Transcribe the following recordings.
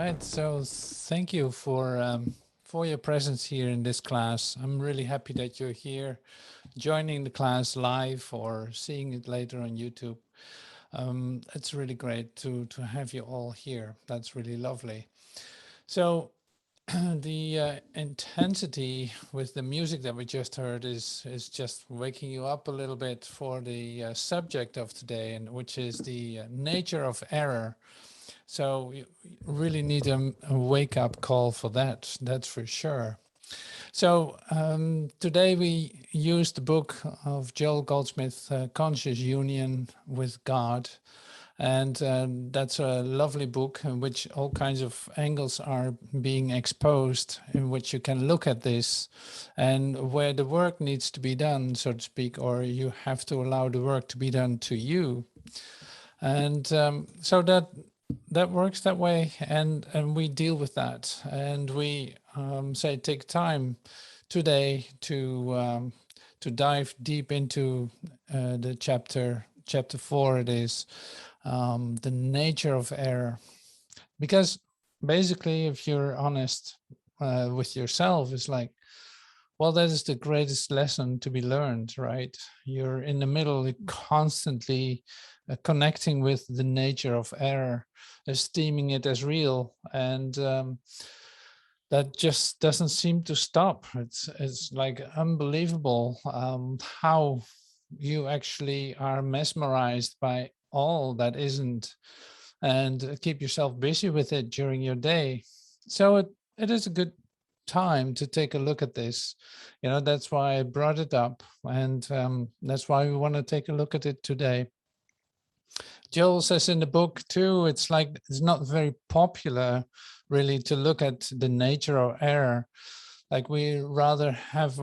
right, so thank you for your presence here in this class. I'm really happy that you're here, joining the class live or seeing it later on YouTube. It's really great to have you all here. That's really lovely. So the intensity with the music that we just heard is just waking you up a little bit for the subject of today, and which is the nature of error. So you really need a wake up call for that. That's for sure. So today we used the book of Joel Goldsmith, Conscious Union with God. And that's a lovely book in which all kinds of angles are being exposed, in which you can look at this and where the work needs to be done, so to speak, or you have to allow the work to be done to you. And so that works that way, and we deal with that, and we say take time today to dive deep into the chapter 4. It is the nature of error, because basically, if you're honest with yourself, it's like, well, that is the greatest lesson to be learned, right? You're in the middle, constantly connecting with the nature of error, esteeming it as real, and that just doesn't seem to stop. It's like unbelievable how you actually are mesmerized by all that isn't, and keep yourself busy with it during your day. So it is a good time to take a look at this. That's why I brought it up, and that's why we want to take a look at it today. Joel says in the book too, it's like it's not very popular really to look at the nature of error. Like we rather have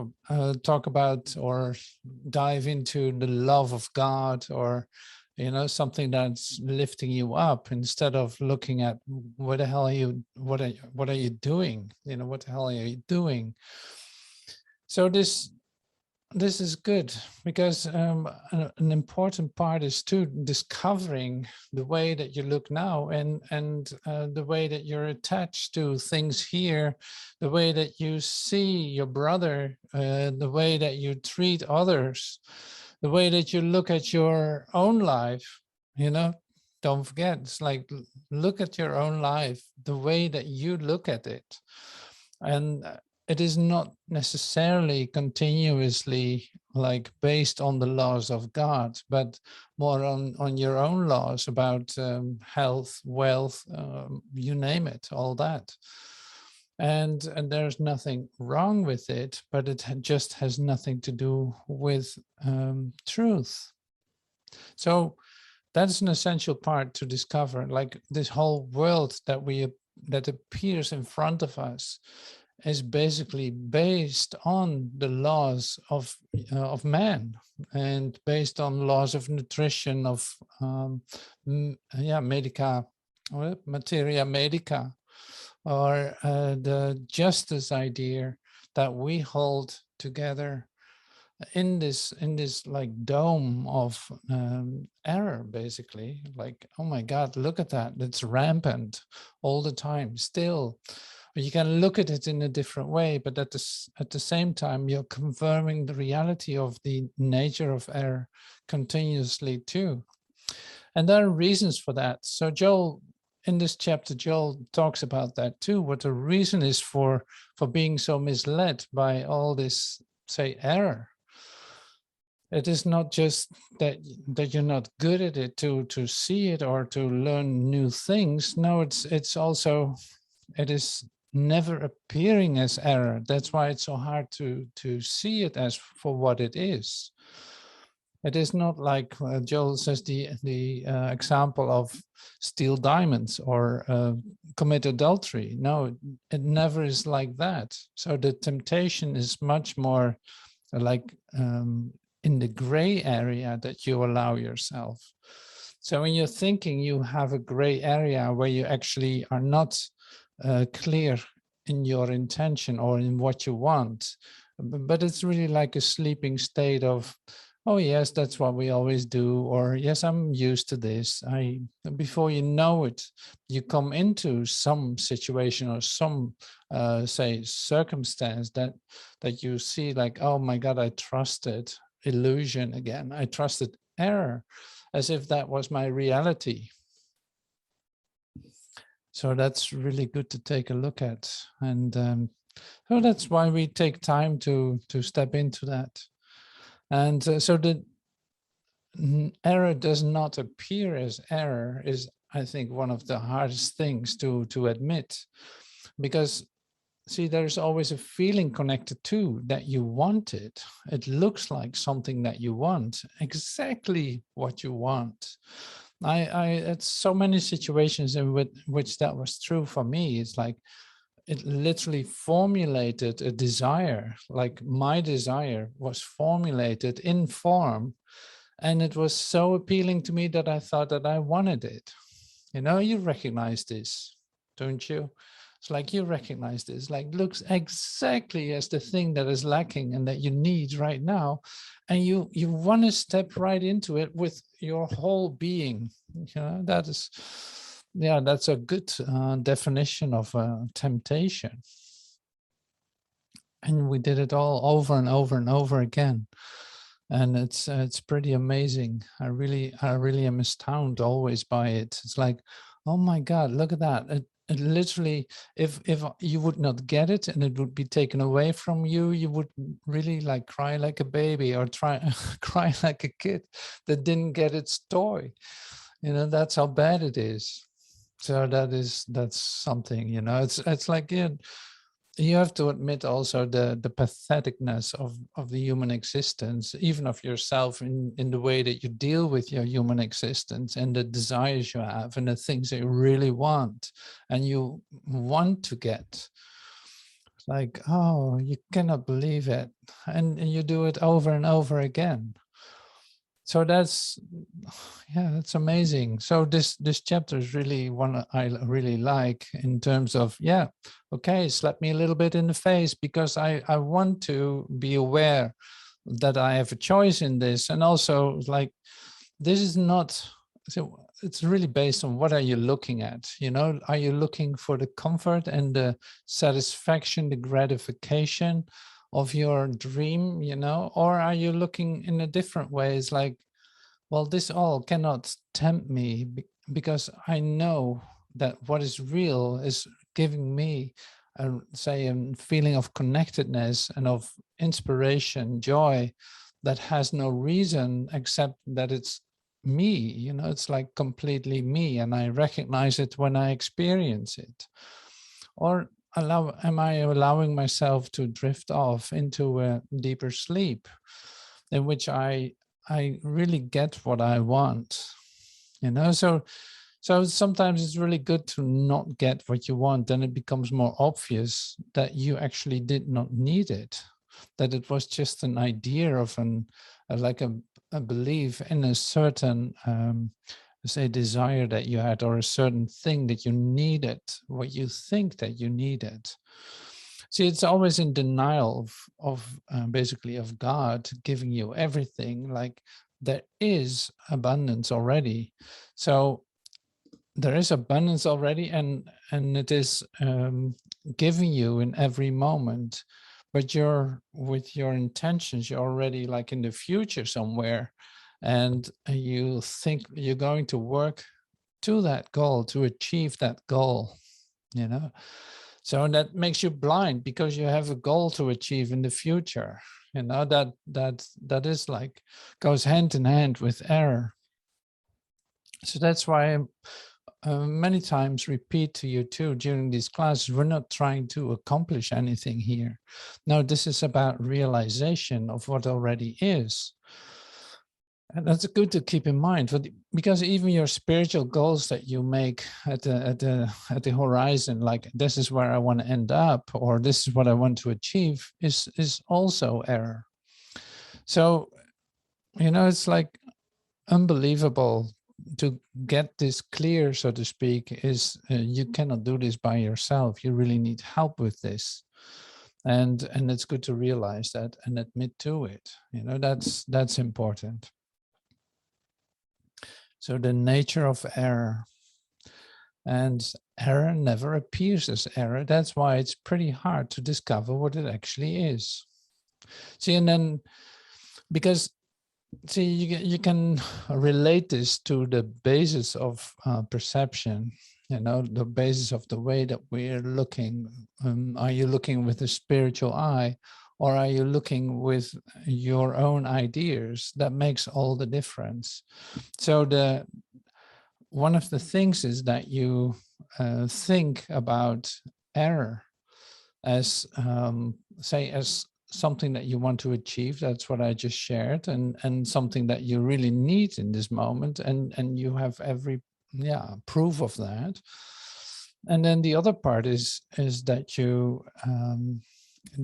talk about or dive into the love of God, or something that's lifting you up, instead of looking at what the hell are you what are you doing, what the hell are you doing. So this is good, because an important part is too discovering the way that you look now, and the way that you're attached to things here, the way that you see your brother, the way that you treat others, the way that you look at your own life. Don't forget, it's like, look at your own life, the way that you look at it. And it is not necessarily continuously like based on the laws of God, but more on your own laws about health, wealth, you name it, all that. And there's nothing wrong with it, but it just has nothing to do with truth. So that's an essential part to discover. Like this whole world that appears in front of us is basically based on the laws of man, and based on laws of nutrition, of medica, or materia medica, or the justice idea that we hold together in this like dome of error, basically. Like, oh my God, look at that, it's rampant all the time still. You can look at it in a different way, but at the same time, you're confirming the reality of the nature of error continuously too. And there are reasons for that. So Joel, in this chapter, Joel talks about that too, what the reason is for being so misled by all this, say, error. It is not just that you're not good at it to see it or to learn new things. No, it's also, it is never appearing as error. That's why it's so hard to see it as for what it is. It is not like Joel says, the example of steal diamonds or commit adultery. No, it never is like that. So the temptation is much more like in the gray area that you allow yourself. So when you're thinking, you have a gray area where you actually are not clear in your intention or in what you want, but it's really like a sleeping state of, oh yes, that's what we always do, or yes, I'm used to this. Before you know it, you come into some situation or some say circumstance that you see like, oh my God, I trusted illusion again. I trusted error, as if that was my reality. So that's really good to take a look at. And so that's why we take time to step into that. And so the error does not appear as error is, I think, one of the hardest things to admit, because see, there's always a feeling connected to that you want it. It looks like something that you want, exactly what you want. It's so many situations in which that was true for me. It's like it literally formulated a desire, like my desire was formulated in form, and it was so appealing to me that I thought that I wanted it. You know, you recognize this, don't you? It's like you recognize this, like looks exactly as the thing that is lacking and that you need right now. And you want to step right into it with your whole being. You know, that is, yeah, that's a good definition of temptation. And we did it all over and over and over again. And it's pretty amazing. I really am astounded always by it. It's like, oh my God, look at that. It literally, if you would not get it and it would be taken away from you, you would really like cry like a baby or try cry like a kid that didn't get its toy. You know, that's how bad it is. So that's something, you know, it's like, yeah, you have to admit also the patheticness of the human existence, even of yourself, in the way that you deal with your human existence and the desires you have and the things that you really want and you want to get. Like, oh, you cannot believe it. And you do it over and over again. So that's, yeah, that's amazing. So this chapter is really one I really like in terms of, yeah, okay, slap me a little bit in the face because I want to be aware that I have a choice in this. And also like, this is not, so it's really based on what are you looking at? You know, are you looking for the comfort and the satisfaction, the gratification of your dream, you know, or are you looking in a different way? It's like, well, this all cannot tempt me because I know that what is real is giving me say a feeling of connectedness and of inspiration, joy that has no reason except that it's me. You know, it's like completely me, and I recognize it when I experience it. Or am I allowing myself to drift off into a deeper sleep in which I really get what I want, you know? So sometimes it's really good to not get what you want. Then it becomes more obvious that you actually did not need it, that it was just an idea of like a belief in a certain, say, desire that you had, or a certain thing that you needed, what you think that you needed. See, it's always in denial of basically of God giving you everything. Like there is abundance already, so there is abundance already, and it is giving you in every moment. But you're with your intentions, you're already like in the future somewhere, and you think you're going to work to that goal, to achieve that goal, you know. So that makes you blind because you have a goal to achieve in the future, you know. That is like goes hand in hand with error. So that's why I many times repeat to you too during these classes, we're not trying to accomplish anything here. No, this is about realization of what already is. And that's good to keep in mind, because even your spiritual goals that you make at the horizon, like this is where I want to end up, or this is what I want to achieve, is also error. So, you know, it's like unbelievable to get this clear, so to speak. Is you cannot do this by yourself. You really need help with this. And it's good to realize that and admit to it. That's important. So the nature of error. And error never appears as error. That's why it's pretty hard to discover what it actually is. See, and then because see, you can relate this to the basis of perception. The basis of the way that we're looking. Are you looking with a spiritual eye, or are you looking with your own ideas? That makes all the difference. So one of the things is that you think about error as say as something that you want to achieve. That's what I just shared, and something that you really need in this moment, and you have every proof of that. And then the other part is that you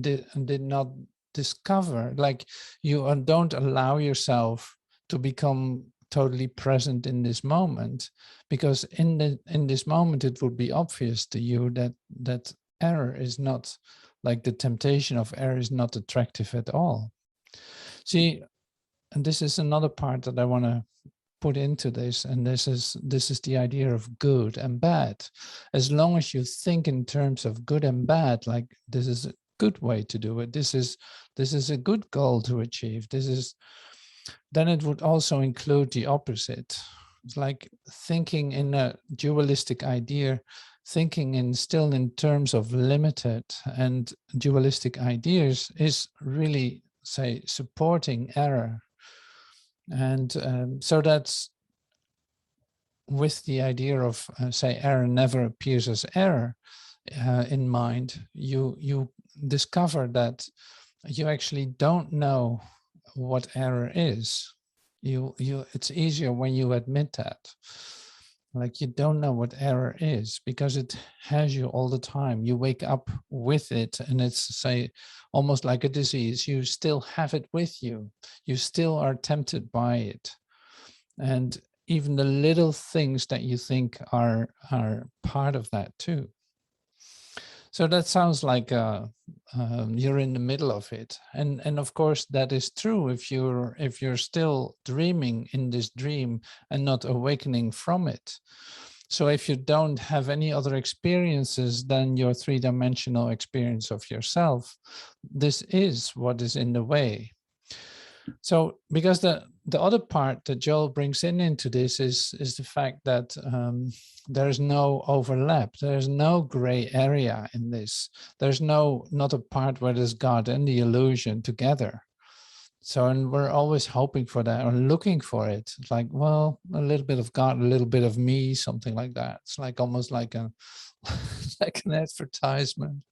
did not discover, like you don't allow yourself to become totally present in this moment, because in this moment it would be obvious to you that error is not, like the temptation of error is not attractive at all. See, and this is another part that I want to put into this, and this is the idea of good and bad. As long as you think in terms of good and bad, like this is a good way to do it, this is a good goal to achieve, then it would also include the opposite. It's like thinking in a dualistic idea, thinking still in terms of limited and dualistic ideas is really, say, supporting error. And so that's with the idea of, say, error never appears as error in mind, you discover that you actually don't know what error is. It's easier when you admit that. Like you don't know what error is because it has you all the time. You wake up with it, and it's, say, almost like a disease. You still have it with you. You still are tempted by it. And even the little things that you think are part of that too. So that sounds like you're in the middle of it, and of course that is true if you're still dreaming in this dream and not awakening from it. So if you don't have any other experiences than your three-dimensional experience of yourself, this is what is in the way. So because the other part that Joel brings into this is the fact that there's no overlap. There's no gray area in this. There's not a part where there's God and the illusion together. So, and we're always hoping for that or looking for it. It's like, well, a little bit of God, a little bit of me, something like that. It's like almost like like an advertisement.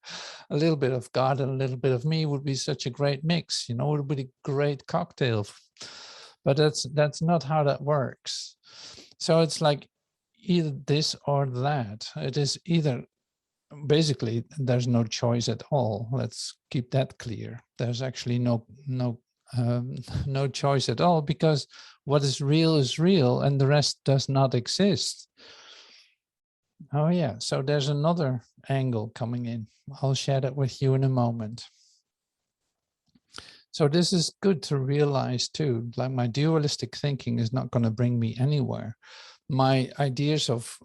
A little bit of God and a little bit of me would be such a great mix, it would be a great cocktail. But that's not how that works. So it's like either this or that. It is either, basically, there's no choice at all. Let's keep that clear. There's actually no no choice at all, because what is real and the rest does not exist. Oh yeah, so there's another angle coming in. I'll share that with you in a moment. So this is good to realize too, like my dualistic thinking is not going to bring me anywhere. My ideas of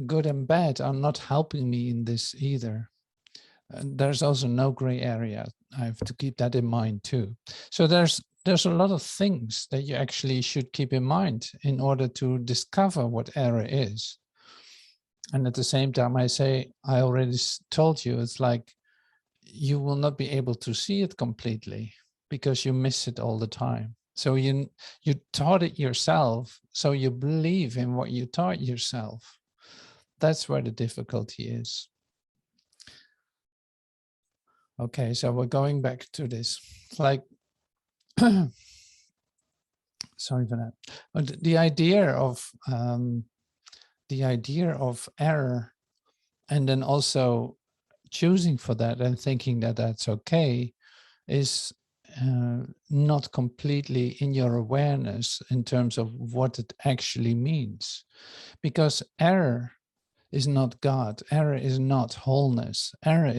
good and bad are not helping me in this either. And there's also no gray area. I have to keep that in mind too. So there's a lot of things that you actually should keep in mind in order to discover what error is. And at the same time, I already told you, it's like you will not be able to see it completely because you miss it all the time. So you taught it yourself, so you believe in what you taught yourself. That's where the difficulty is. Okay, so we're going back to this. It's like, sorry for that. But the idea of error, and then also choosing for that and thinking that that's okay, is not completely in your awareness in terms of what it actually means. Because error is not God. Error is not wholeness. Error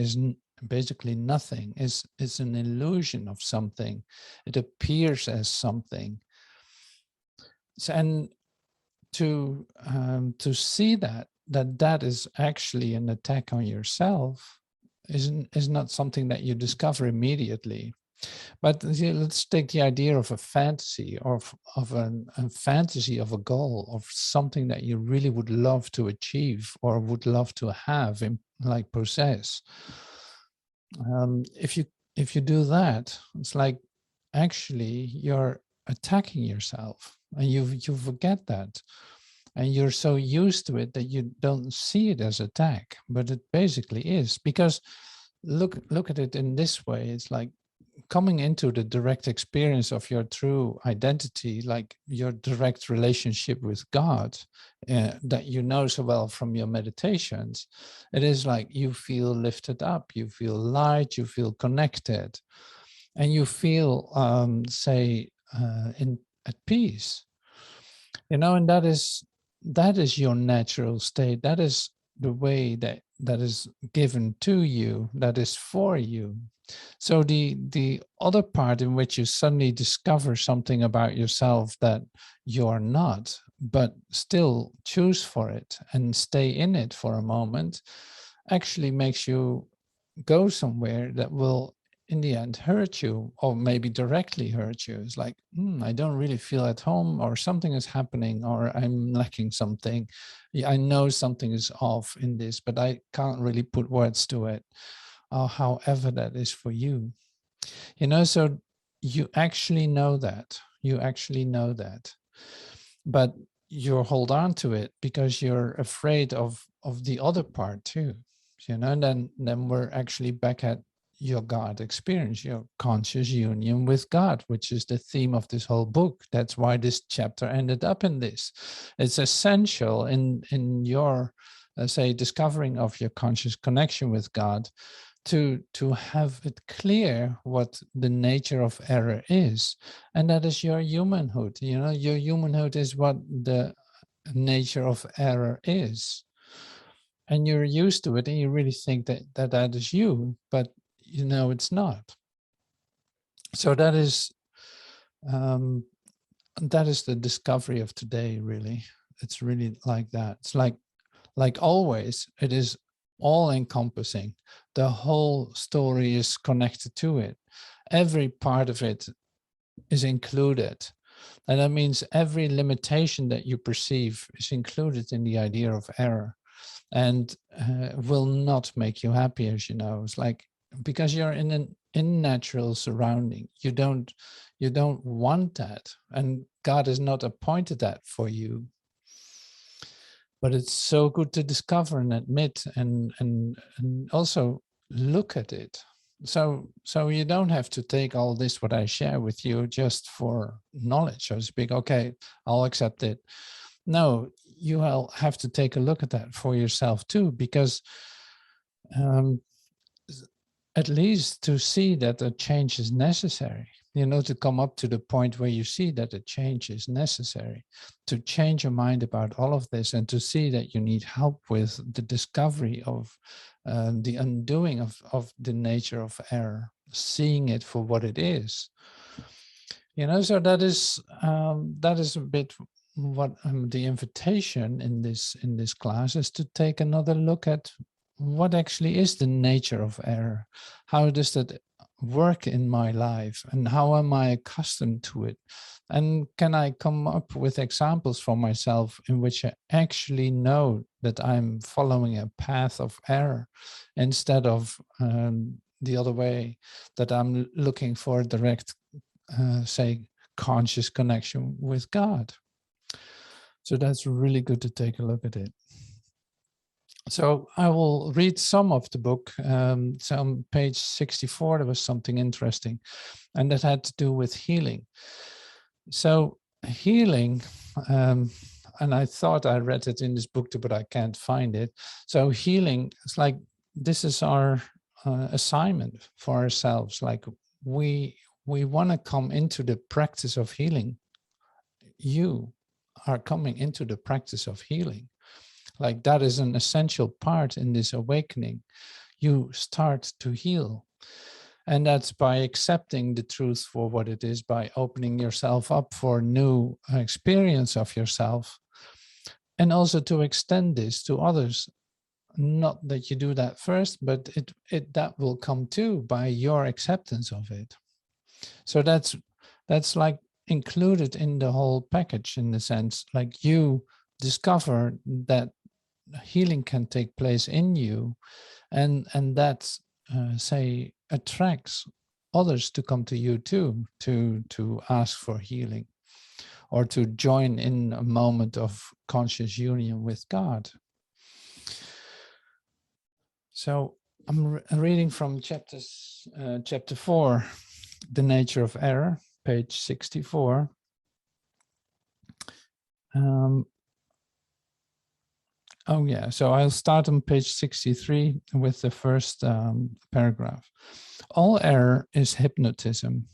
basically nothing, is an illusion of something. It appears as something. So, and to see that is actually an attack on yourself is not something that you discover immediately. But let's take the idea of a fantasy, or of a fantasy of a goal, of something that you really would love to achieve or would love to have, like possess. If you do that, it's like actually you're attacking yourself, and you forget that, and you're so used to it that you don't see it as attack, but it basically is. Because look at it in this way: it's like coming into the direct experience of your true identity, like your direct relationship with God, that you know so well from your meditations. It is like you feel lifted up, you feel light, you feel connected, and you feel, say, in at peace. And that is your natural state. That is the way that is given to you, that is for you. So the other part in which you suddenly discover something about yourself that you're not, but still choose for it and stay in it for a moment, actually makes you go somewhere that will in the end hurt you, or maybe directly hurt you. It's like, I don't really feel at home, or something is happening, or I'm lacking something. Yeah, I know something is off in this, but I can't really put words to it, or however that is for you. So you actually know that. You actually know that. But you hold on to it because you're afraid of the other part too. And then we're actually back at your God experience, your conscious union with God, which is the theme of this whole book. That's why this chapter ended up in this. It's essential in your, say, discovering of your conscious connection with God, to have it clear what the nature of error is. And that is your humanhood. Your humanhood is what the nature of error is. And you're used to it, and you really think that is you, but it's not. So um, that is the discovery of today, really. It's really like that. It's like always, it is all encompassing. The whole story is connected to it. Every part of it is included. And that means every limitation that you perceive is included in the idea of error, and will not make you happy, as you know. It's like, because you're in an unnatural surrounding. You don't want that. And God has not appointed that for you. But it's so good to discover and admit, and also look at it. So you don't have to take all this what I share with you just for knowledge, so to speak. Okay, I'll accept it. No, you will have to take a look at that for yourself too, because um, at least to see that a change is necessary, to come up to the point where you see that a change is necessary, to change your mind about all of this, and to see that you need help with the discovery of the undoing of the nature of error, seeing it for what it is. So that is a bit what the invitation in this class is, to take another look at what actually is the nature of error. How does that work in my life, and how am I accustomed to it? And can I come up with examples for myself in which I actually know that I'm following a path of error, instead of the other way, that I'm looking for a direct, say, conscious connection with God? So that's really good to take a look at it. So I will read some of the book. So on page 64, there was something interesting, and that had to do with healing. So healing, and I thought I read it in this book too, but I can't find it. So healing, it's like, this is our assignment for ourselves. Like, we want to come into the practice of healing. You are coming into the practice of healing. Like, that is an essential part in this awakening. you start to heal. And that's by accepting the truth for what it is, by opening yourself up for new experience of yourself, and also to extend this to others. Not that you do that first, but that will come too by your acceptance of it. So that's like included in the whole package, in the sense, like, you discover that healing can take place in you, and that say attracts others to come to you too, to ask for healing, or to join in a moment of conscious union with God. So I'm reading from chapter 4, The Nature of Error, page 64. Oh yeah, so I'll start on page 63 with the first paragraph. All error is hypnotism.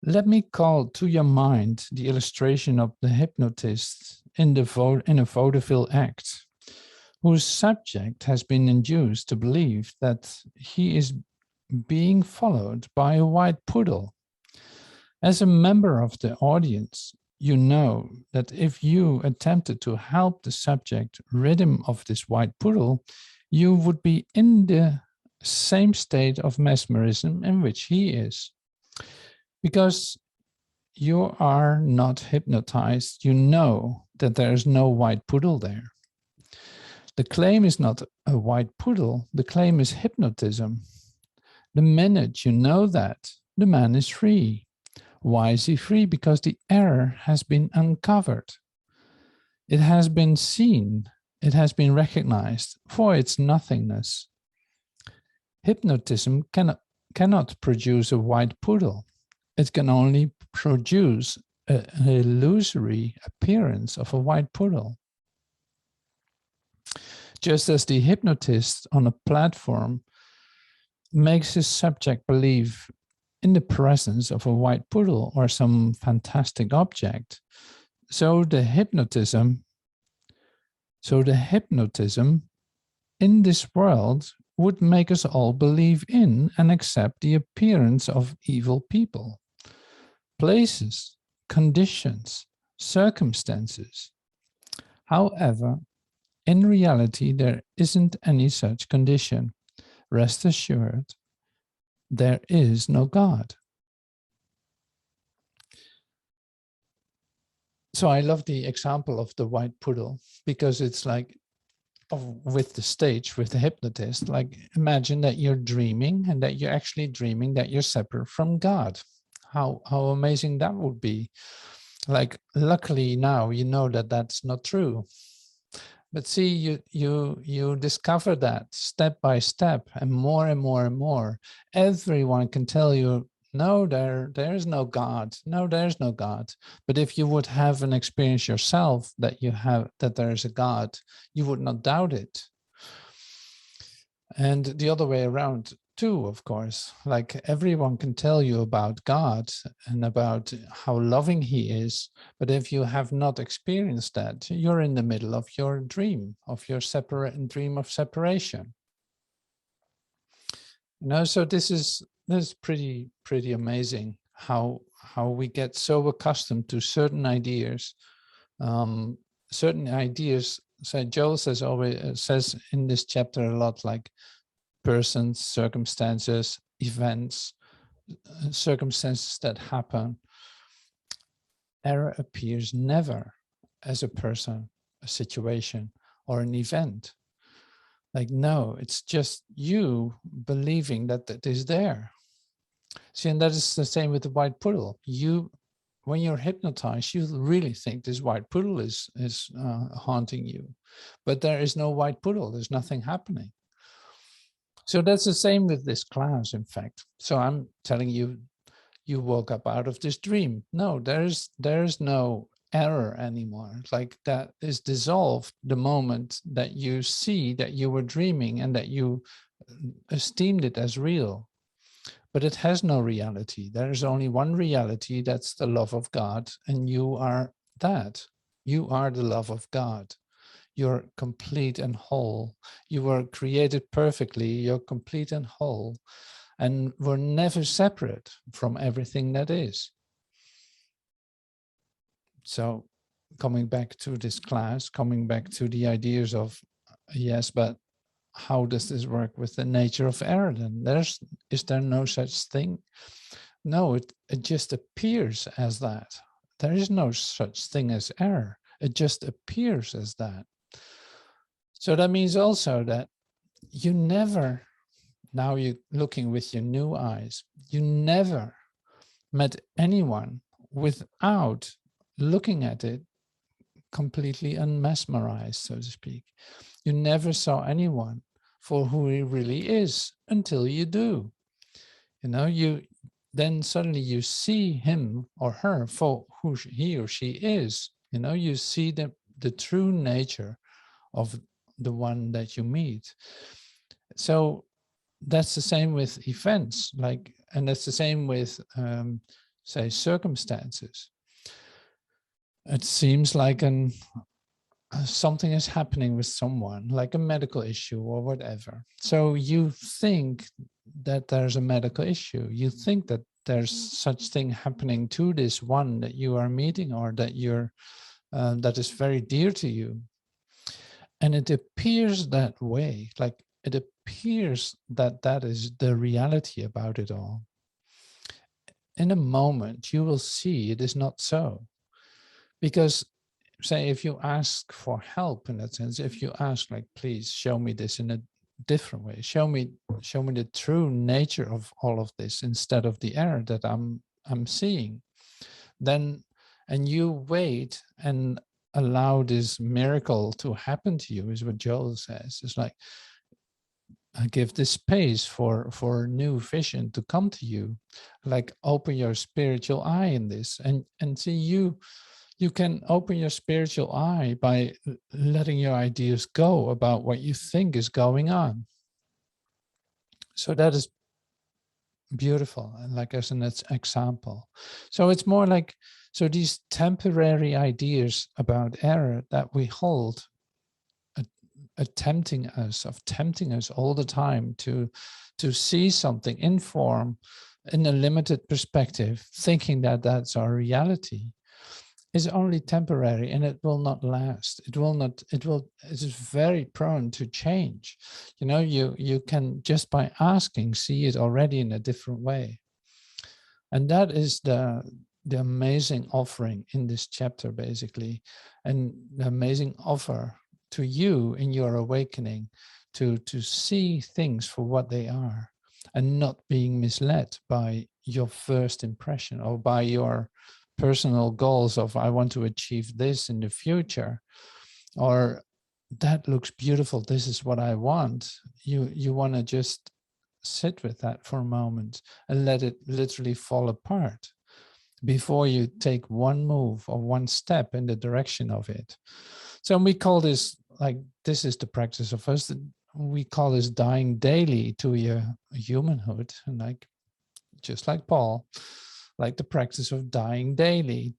Let me call to your mind the illustration of the hypnotist in a vaudeville act, whose subject has been induced to believe that he is being followed by a white poodle. As a member of the audience, you know that if you attempted to help the subject rid him of this white poodle, you would be in the same state of mesmerism in which he is. Because you are not hypnotized, you know that there is no white poodle there. The claim is not a white poodle, the claim is hypnotism. The minute you know that, the man is free. Why is he free? Because the error has been uncovered. It has been seen, it has been recognized for its nothingness. Hypnotism cannot produce a white poodle. It can only produce an illusory appearance of a white poodle. Just as the hypnotist on a platform makes his subject believe in the presence of a white poodle or some fantastic object, so the hypnotism in this world would make us all believe in and accept the appearance of evil people, places, conditions, circumstances. However, in reality, there isn't any such condition. Rest assured, there is no God. So I love the example of the white poodle, because it's like, with the stage, with the hypnotist, like, imagine that you're dreaming, and that you're actually dreaming that you're separate from God. How amazing that would be. Like, luckily now you know that that's not true. But see, you discover that step by step, and more and more and more. Everyone can tell you, no, there is no God. No, there's no God. But if you would have an experience yourself that there is a God, you would not doubt it. And the other way around too, of course. Like, everyone can tell you about God and about how loving he is, but if you have not experienced that, you're in the middle of your dream, of your dream of separation. So this is pretty amazing how we get so accustomed to certain ideas. So Joel says in this chapter a lot, like, persons, circumstances, events, circumstances that happen. Error appears never as a person, a situation, or an event. Like, no, it's just you believing that it is there. See, and that is the same with the white poodle. When you're hypnotized, you really think this white poodle is haunting you, but there is no white poodle. There's nothing happening. So that's the same with this class, in fact. So I'm telling you, you woke up out of this dream. No, there's no error anymore. Like, that is dissolved the moment that you see that you were dreaming and that you esteemed it as real. But it has no reality. There is only one reality, that's the love of God, and you are that. You are the love of God. You're complete and whole. You were created perfectly. You're complete and whole. And we're never separate from everything that is. So coming back to this class, coming back to the ideas of, yes, but how does this work with the nature of error then? Is there no such thing? No, it just appears as that. There is no such thing as error. It just appears as that. So that means also that you never, now you're looking with your new eyes, you never met anyone without looking at it completely unmesmerized, so to speak. You never saw anyone for who he really is until you do. You know, then suddenly you see him or her for who he or she is. You know, you see the true nature of the one that you meet. So that's the same with events, like, and that's the same with, say, circumstances. It seems like something is happening with someone, like a medical issue or whatever. So you think that there's a medical issue. You think that there's such thing happening to this one that you are meeting, or that that is very dear to you. And it appears that way, like it appears that that is the reality about it all. In a moment, you will see it is not so. Because, say, if you ask for help in that sense, if you ask, like, please show me this in a different way, show me the true nature of all of this instead of the error that I'm seeing, then, and you wait and allow this miracle to happen to you, is what Joel says. It's like, I give this space for new vision to come to you, like open your spiritual eye in this, and see, you can open your spiritual eye by letting your ideas go about what you think is going on. So that is beautiful, and like as an example. So it's more like, so these temporary ideas about error that we hold, tempting us all the time to see something in form, in a limited perspective, thinking that that's our reality, is only temporary, and it will not last. It is very prone to change. You know, you can, just by asking, see it already in a different way. And that is the amazing offering in this chapter, basically, and the amazing offer to you in your awakening, to see things for what they are, and not being misled by your first impression or by your personal goals of, I want to achieve this in the future, or that looks beautiful, this is what I want. You want to just sit with that for a moment and let it literally fall apart before you take one move or one step in the direction of it. So we call this, like, this is the practice of us. We call this dying daily to your humanhood, and like, just like Paul, like the practice of dying daily,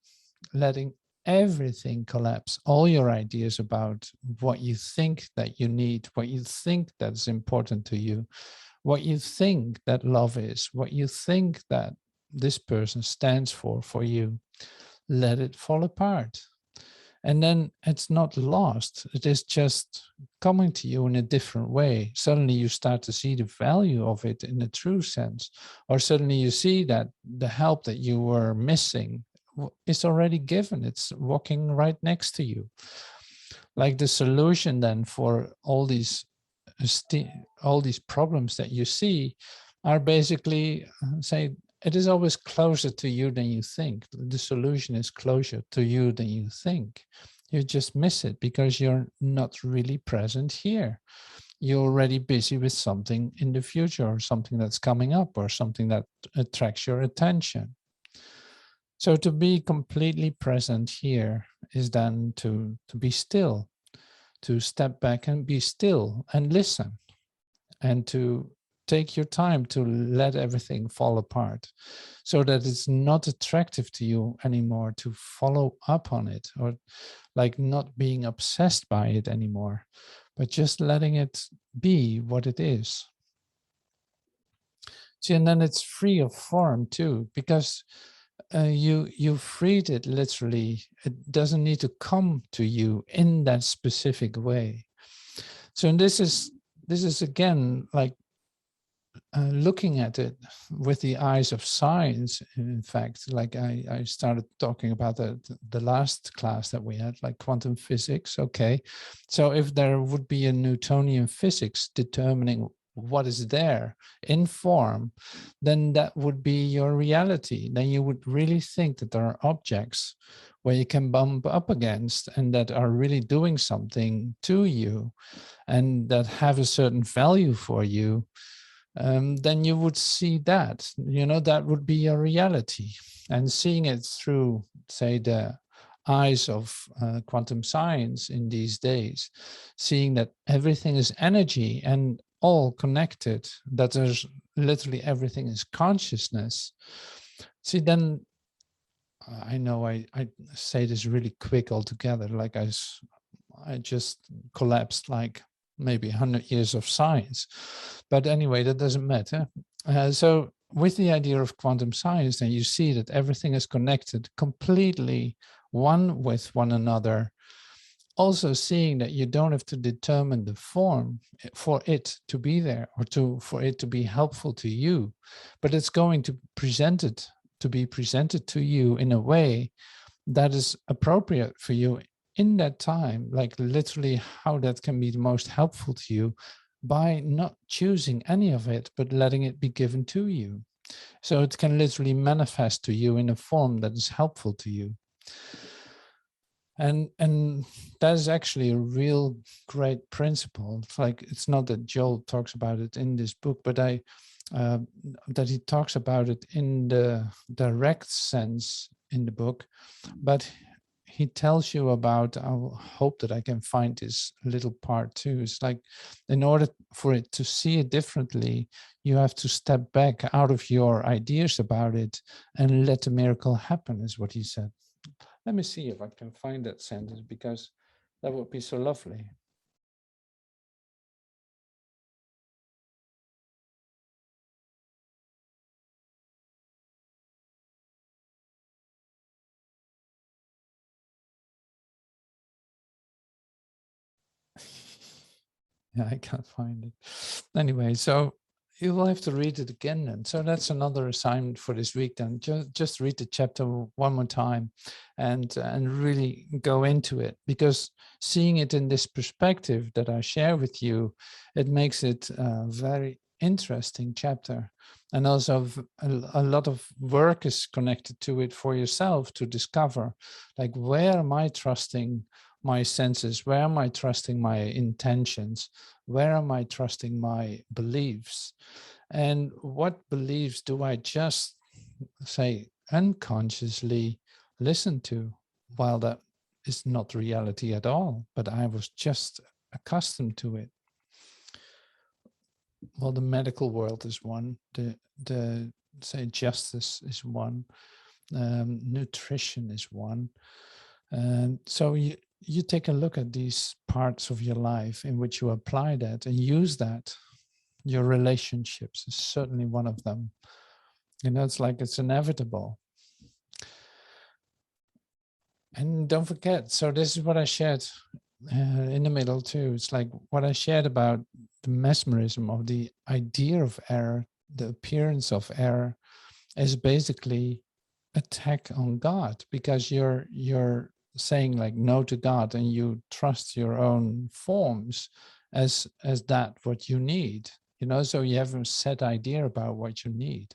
letting everything collapse, all your ideas about what you think that you need, what you think that's important to you, what you think that love is, what you think that this person stands for you. Let it fall apart. And then it's not lost. It is just coming to you in a different way. Suddenly you start to see the value of it in a true sense. Or suddenly you see that the help that you were missing is already given. It's walking right next to you. Like the solution then for all these problems that you see are basically, say, it is always closer to you than you think. The solution is closer to you than you think. You just miss it because you're not really present here. You're already busy with something in the future, or something that's coming up, or something that attracts your attention. So to be completely present here is then to be still, to step back and be still and listen, and to take your time to let everything fall apart, so that it's not attractive to you anymore to follow up on it, or like not being obsessed by it anymore, but just letting it be what it is. See, and then it's free of form too, because you freed it literally. It doesn't need to come to you in that specific way. So, and this is again like looking at it with the eyes of science. In fact, like I started talking about the last class that we had, like quantum physics. Okay, so if there would be a Newtonian physics determining what is there in form, then that would be your reality. Then you would really think that there are objects where you can bump up against and that are really doing something to you and that have a certain value for you. Then you would see that, that would be your reality. And seeing it through, say, the eyes of quantum science in these days, seeing that everything is energy and all connected, that there's literally everything is consciousness. See, then I know I say this really quick altogether, like I just collapsed like maybe 100 years of science. But anyway, that doesn't matter. So with the idea of quantum science, then you see that everything is connected, completely one with one another. Also seeing that you don't have to determine the form for it to be there or for it to be helpful to you, but it's going to be presented to you in a way that is appropriate for you in that time, like literally how that can be the most helpful to you by not choosing any of it, but letting it be given to you. So it can literally manifest to you in a form that is helpful to you. And that is actually a real great principle. It's like, it's not that Joel talks about it in this book, but that he talks about it in the direct sense in the book, but he tells you about, I hope that I can find this little part too. It's like, in order for it to see it differently, you have to step back out of your ideas about it and let the miracle happen, is what he said. Let me see if I can find that sentence, because that would be so lovely. Yeah, I can't find it. Anyway, so you will have to read it again then. So that's another assignment for this week then. Just read the chapter one more time and really go into it, because seeing it in this perspective that I share with you, it makes it a very interesting chapter. And also a lot of work is connected to it for yourself to discover, like, where am I trusting my senses? Where am I trusting my intentions? Where am I trusting my beliefs? And what beliefs do I just, say, unconsciously listen to, while that is not reality at all, but I was just accustomed to it? Well, the medical world is one, the say justice is one, nutrition is one. And so you take a look at these parts of your life in which you apply that and use that. Your relationships is certainly one of them. It's like, it's inevitable. And don't forget, so this is what I shared in the middle too. It's like what I shared about the mesmerism of the idea of error, the appearance of error, is basically attack on God, because you're saying like no to God, and you trust your own forms as that what you need, so you have a set idea about what you need.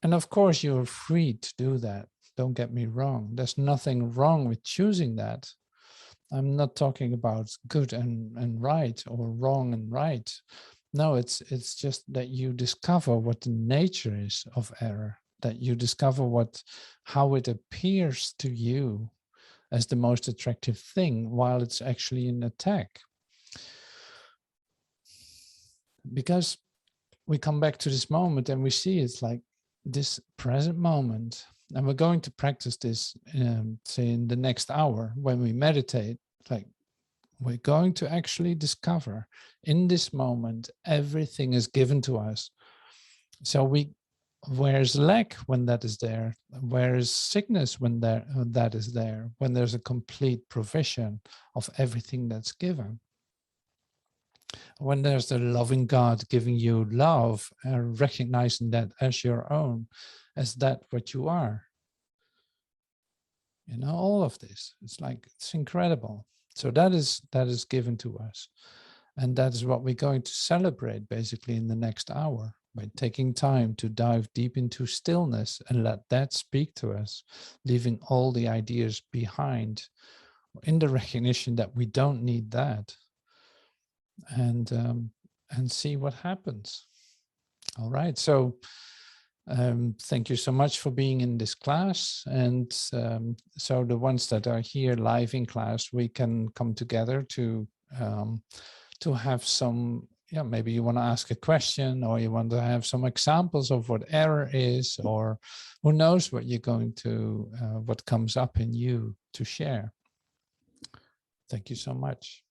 And of course you're free to do that, don't get me wrong, there's nothing wrong with choosing that. I'm not talking about good and right, or wrong and right. No, it's just that you discover what the nature is of error, that you discover how it appears to you as the most attractive thing, while it's actually an attack. Because we come back to this moment and we see it's like this present moment. And we're going to practice this, say, in the next hour when we meditate. Like, we're going to actually discover in this moment, everything is given to us. So where's lack when that is there? Where is sickness when that is there? When there's a complete provision of everything that's given. When there's the loving God giving you love and recognizing that as your own, as that what you are. You know, all of this, it's incredible. So that is given to us. And that is what we're going to celebrate basically in the next hour, by taking time to dive deep into stillness and let that speak to us, leaving all the ideas behind in the recognition that we don't need that, and see what happens. All right. So thank you so much for being in this class. And so the ones that are here live in class, we can come together to have some, yeah, maybe you want to ask a question, or you want to have some examples of what error is, or who knows what you're going to, what comes up in you to share. Thank you so much.